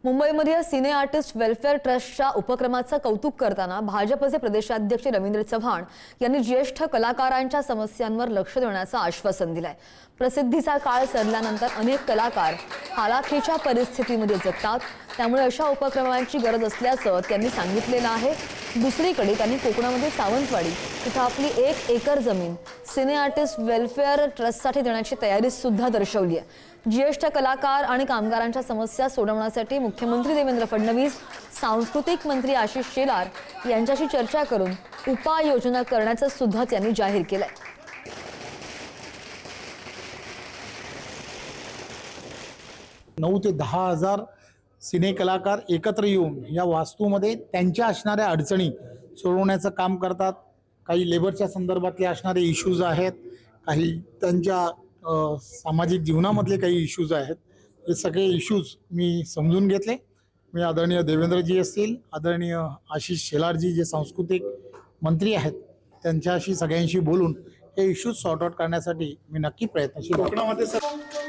मुंबईमध्ये सिने artist welfare ट्रस्टच्या उपक्रमाचं कौतुक करताना भाजपचे प्रदेशाध्यक्ष रवींद्र चव्हाण यांनी ज्येष्ठ कलाकारांच्या समस्यांवर लक्ष देण्याचं आश्वासन दिलंय। प्रसिद्धीचा काळ सरल्यानंतर अनेक कलाकार हालाखीच्या परिस्थितीमध्ये जगतात, त्यामुळे अशा उपक्रमांची गरज असल्याचं त्यांनी सांगितलेलं आहे। दुसरीकडे त्यांनी कोकणामध्ये सावंतवाडी इथं आपली 1 एकर जमीन सिने आर्टिस्ट वेलफेअर ट्रस्टसाठी देण्याची तयारी सुद्धा दर्शवली आहे। ज्येष्ठ कलाकार आणि कामगारांच्या समस्या सोडवण्यासाठी मुख्यमंत्री देवेंद्र फडणवीस, सांस्कृतिक मंत्री आशिष शेलार यांच्याशी चर्चा करून उपाययोजना करण्याचं सुद्धा त्यांनी जाहीर केलंय। 9 ते 10 हजार सिने कलाकार एकत्र येऊन या वास्तूमध्ये त्यांच्या असणाऱ्या अडचणी सोडवण्याचं काम करतात। काही लेबरच्या संदर्भातले असणारे इश्यूज आहेत, काही त्यांच्या सामाजिक जीवनामधले काही इश्यूज आहेत। हे सगळे इश्यूज मी समजून घेतले। मी आदरणीय देवेंद्रजी असतील, आदरणीय आशिष शेलारजी जे सांस्कृतिक मंत्री आहेत, त्यांच्याशी सगळ्यांशी बोलून हे इश्यूज सॉर्ट आउट करण्यासाठी मी नक्की प्रयत्नशील आहे।